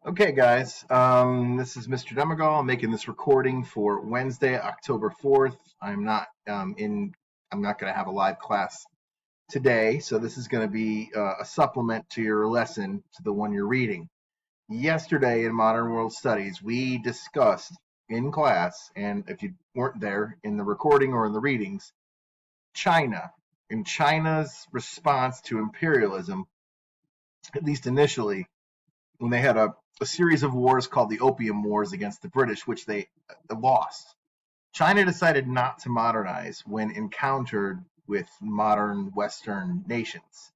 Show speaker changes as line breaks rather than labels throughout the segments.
Okay, guys, this is Mr. Demagal. I'm making this recording for Wednesday, October 4th. I'm not going to have a live class today, so this is going to be a supplement to your lesson to the one you're reading. Yesterday in Modern World Studies, we discussed in class, and if you weren't there in the recording or in the readings, China and China's response to imperialism, at least initially, when they had a series of wars called the Opium Wars against the British, which they lost. China decided not to modernize when encountered with modern Western nations.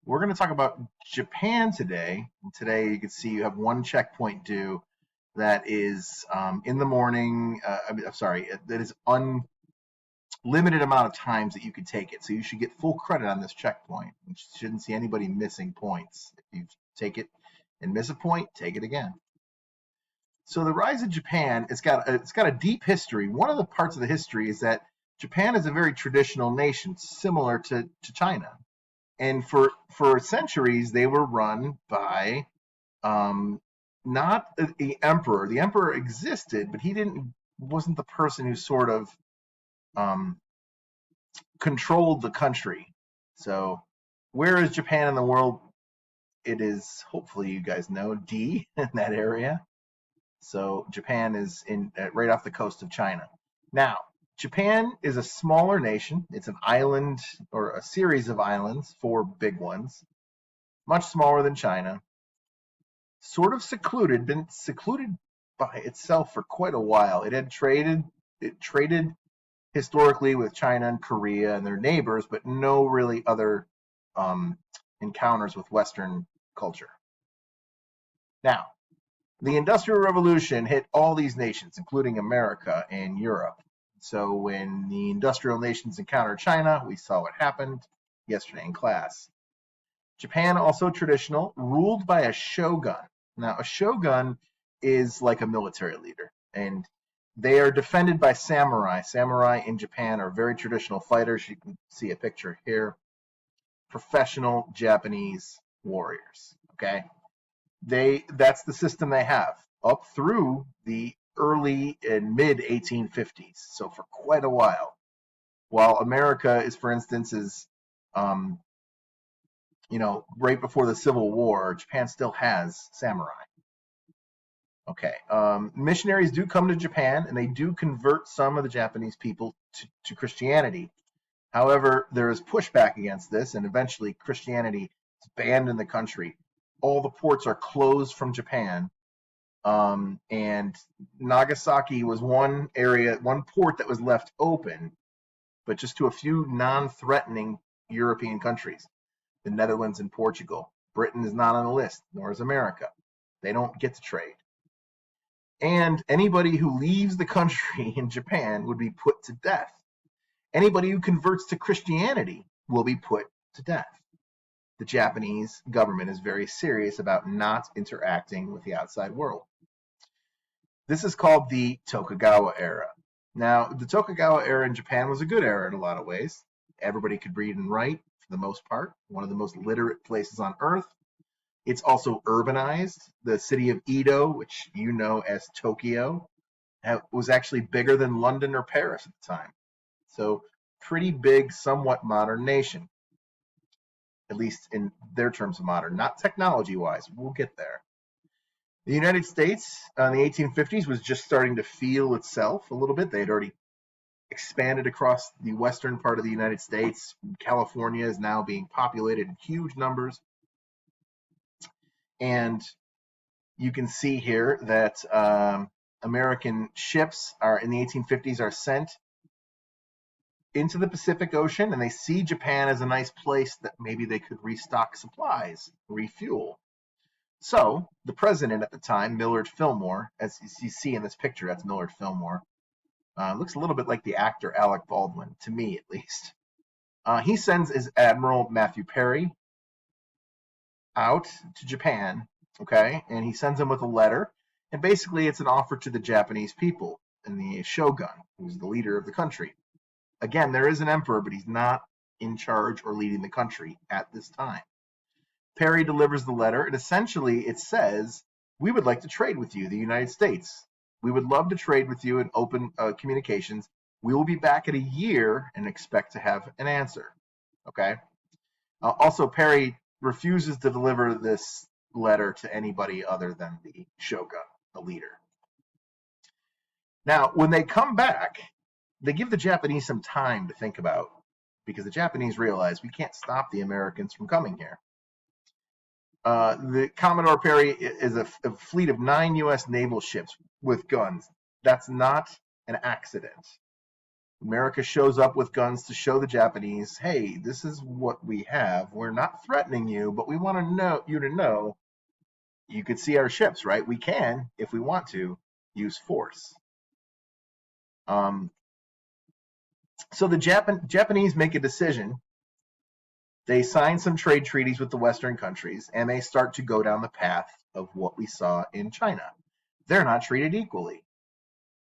We're going to talk about Japan today. And today, you can see you have one checkpoint due that is in the morning. That is unlimited amount of times that you could take it. So you should get full credit on this checkpoint. You shouldn't see anybody missing points. If you take it and miss a point, take it again. So the rise of Japan, it's got a deep history. One of the parts of the history is that Japan is a very traditional nation, similar to China, and for centuries they were run by not the emperor. The emperor existed, but he wasn't the person who sort of um, controlled the country. So where is Japan in the world? It is, hopefully you guys know, D in that area. So Japan is in right off the coast of China. Now, Japan is a smaller nation. It's an island or a series of islands, four big ones, much smaller than China. Sort of secluded, been secluded by itself for quite a while. It traded historically with China and Korea and their neighbors, but no really other um, encounters with Western culture. Now, the Industrial Revolution hit all these nations, including America and Europe. So when the industrial nations encountered China, we saw what happened yesterday in class. Japan, also traditional, ruled by a shogun. Now, a shogun is like a military leader, and they are defended by samurai. Samurai in Japan are very traditional fighters. You can see a picture here. Professional Japanese warriors. Okay, that's the system they have up through the early and mid 1850s, so for quite a while. While America is, for instance, is um, right before the Civil War, Japan still has samurai. Okay, missionaries do come to Japan and they do convert some of the Japanese people to Christianity. However, there is pushback against this, and eventually Christianity is banned in the country. All the ports are closed from Japan, and Nagasaki was one port that was left open, but just to a few non-threatening European countries, the Netherlands and Portugal. Britain is not on the list, nor is America. They don't get to trade. And anybody who leaves the country in Japan would be put to death. Anybody who converts to Christianity will be put to death. The Japanese government is very serious about not interacting with the outside world. This is called the Tokugawa era. Now, the Tokugawa era in Japan was a good era in a lot of ways. Everybody could read and write for the most part, one of the most literate places on earth. It's also urbanized. The city of Edo, which you know as Tokyo, was actually bigger than London or Paris at the time. So, pretty big, somewhat modern nation, at least in their terms of modern, not technology wise. We'll get there. The United States in the 1850s was just starting to feel itself a little bit. They had already expanded across the western part of the United States. California is now being populated in huge numbers. And you can see here that American ships are in the 1850s are sent into the Pacific Ocean, and they see Japan as a nice place that maybe they could restock supplies, refuel. So the president at the time, Millard Fillmore, as you see in this picture, that's Millard Fillmore. Looks a little bit like the actor Alec Baldwin, to me at least. He sends his Admiral Matthew Perry out to Japan, okay, and he sends him with a letter, and basically it's an offer to the Japanese people and the shogun, who's the leader of the country. Again, there is an emperor, but he's not in charge or leading the country at this time. Perry delivers the letter, and essentially it says We would like to trade with you, the United States. We would love to trade with you in open communications. We will be back in a year and expect to have an answer. Okay. Also, Perry refuses to deliver this letter to anybody other than the shogun, the leader. Now, when they come back, they give the Japanese some time to think about, because the Japanese realize we can't stop the Americans from coming here. The Commodore Perry is a fleet of 9 U.S. naval ships with guns. That's not an accident. America shows up with guns to show the Japanese, hey, this is what we have. We're not threatening you, but we want you to know you could see our ships, right? We can, if we want to, use force. So the Japanese make a decision. They sign some trade treaties with the Western countries, and they start to go down the path of what we saw in China. They're not treated equally.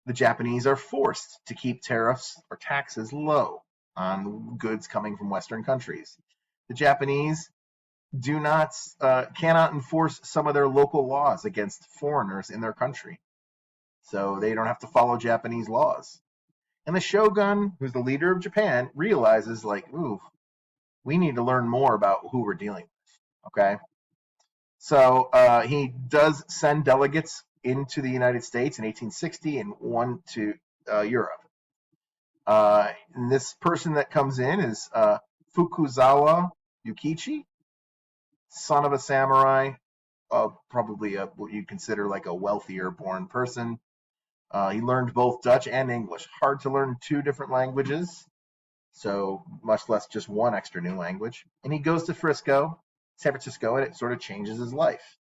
The Japanese are forced to keep tariffs or taxes low on goods coming from Western countries. The Japanese cannot enforce some of their local laws against foreigners in their country, so they don't have to follow Japanese laws. And the shogun, who's the leader of Japan, realizes, like, ooh, we need to learn more about who we're dealing with. Okay, so he does send delegates into the United States in 1860 and one to Europe. And this person that comes in is Fukuzawa Yukichi, son of a samurai, probably what you'd consider like a wealthier born person. He learned both Dutch and English. Hard to learn 2 different languages, so much less just one extra new language. And he goes to San Francisco, and it sort of changes his life.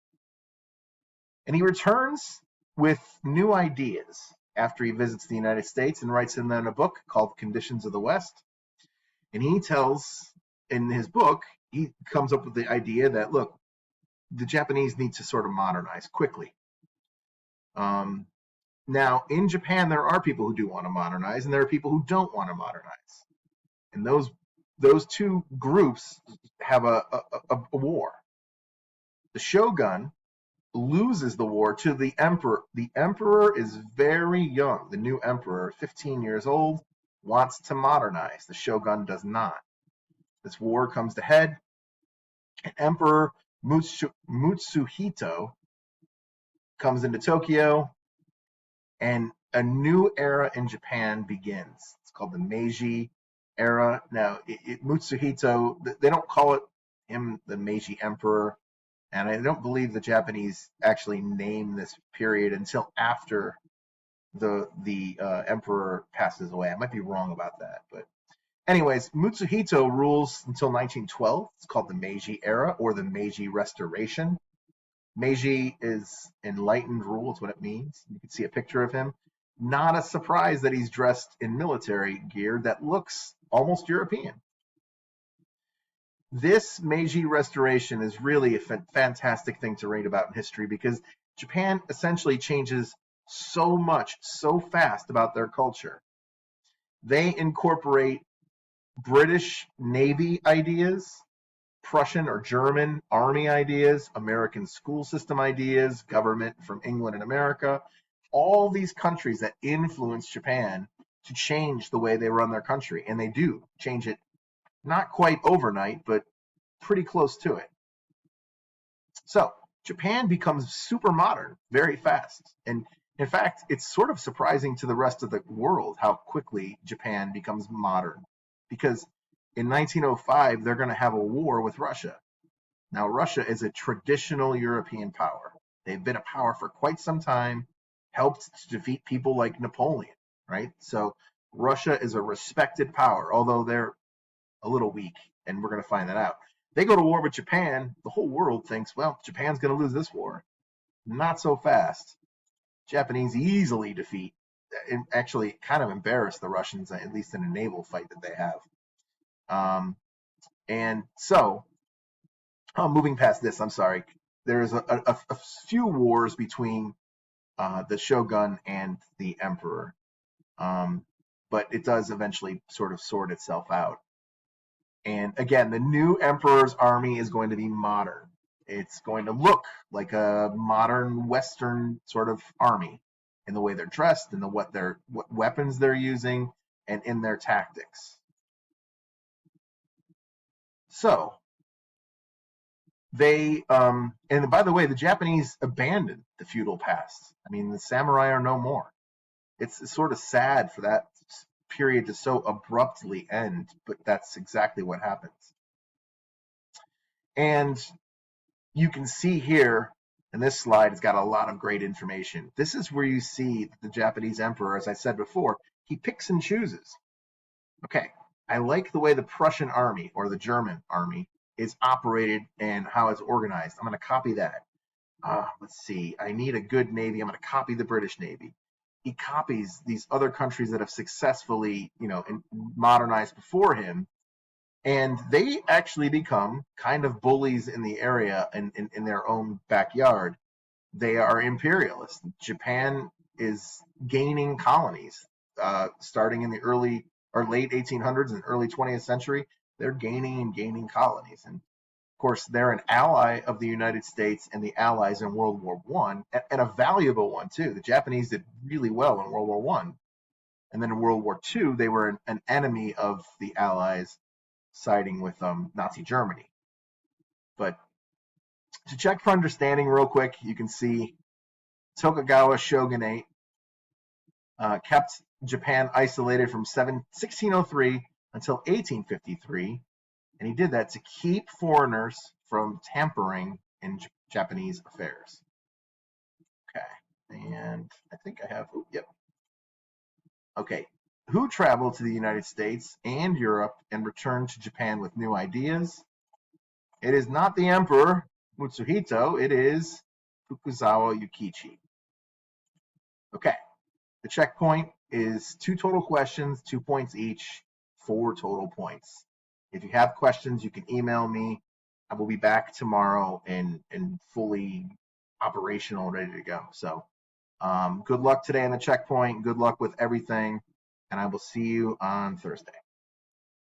And he returns with new ideas after he visits the United States and writes in a book called Conditions of the West. And he tells, in his book, he comes up with the idea that, look, the Japanese need to sort of modernize quickly. Now, in Japan, there are people who do want to modernize, and there are people who don't want to modernize. And those 2 groups have a war. The shogun loses the war to the emperor. The emperor is very young. The new emperor, 15 years old, wants to modernize. The shogun does not. This war comes to head. Emperor Mutsuhito comes into Tokyo, and a new era in Japan begins. It's called the Meiji era. Now, Mutsuhito, they don't call him the Meiji Emperor, and I don't believe the Japanese actually name this period until after the emperor passes away. I might be wrong about that, but anyways, Mutsuhito rules until 1912. It's called the Meiji era or the Meiji Restoration. Meiji is enlightened rule, is what it means. You can see a picture of him. Not a surprise that he's dressed in military gear that looks almost European. This Meiji Restoration is really a fantastic thing to read about in history, because Japan essentially changes so much, so fast about their culture. They incorporate British Navy ideas, Prussian or German army ideas, American school system ideas, government from England and America, all these countries that influence Japan to change the way they run their country. And they do change it, not quite overnight, but pretty close to it. So Japan becomes super modern very fast. And in fact, it's sort of surprising to the rest of the world how quickly Japan becomes modern, because in 1905, they're going to have a war with Russia. Now, Russia is a traditional European power. They've been a power for quite some time, helped to defeat people like Napoleon, right? So Russia is a respected power, although they're a little weak, and we're going to find that out. They go to war with Japan, the whole world thinks, well, Japan's going to lose this war. Not so fast. Japanese easily defeat, and actually kind of embarrass the Russians, at least in a naval fight that they have. And so, moving past this, I'm sorry, there's a few wars between the shogun and the emperor, but it does eventually sort of sort itself out. And again, the new emperor's army is going to be modern. It's going to look like a modern Western sort of army in the way they're dressed and what weapons they're using and in their tactics. So they and by the way, the Japanese abandoned the feudal past. I mean, the samurai are no more. It's sort of sad for that period to so abruptly end, but that's exactly what happens. And you can see here, and this slide has got a lot of great information. This is where you see the Japanese emperor, as I said before, he picks and chooses. Okay, I like the way the Prussian army or the German army is operated and how it's organized. I'm going to copy that. Let's see. I need a good navy. I'm going to copy the British Navy. He copies these other countries that have successfully, modernized before him, and they actually become kind of bullies in the area and in their own backyard. They are imperialists. Japan is gaining colonies starting in the early or late 1800s and early 20th century. They're gaining and gaining colonies, and of course they're an ally of the United States and the Allies in World War One, and a valuable one too. The Japanese did really well in World War One, and then in World War Two they were an enemy of the Allies, siding with Nazi Germany. But to check for understanding real quick, you can see Tokugawa shogunate kept Japan isolated from 1603 until 1853, and he did that to keep foreigners from tampering in Japanese affairs. Okay, and I think I have, yep. Okay, who traveled to the United States and Europe and returned to Japan with new ideas? It is not the Emperor Mutsuhito, it is Fukuzawa Yukichi. Okay, the checkpoint is 2 total questions, 2 points each, 4 total points. If you have questions, you can email me. I will be back tomorrow and fully operational, ready to go. So good luck today on the checkpoint. Good luck with everything, and I will see you on Thursday.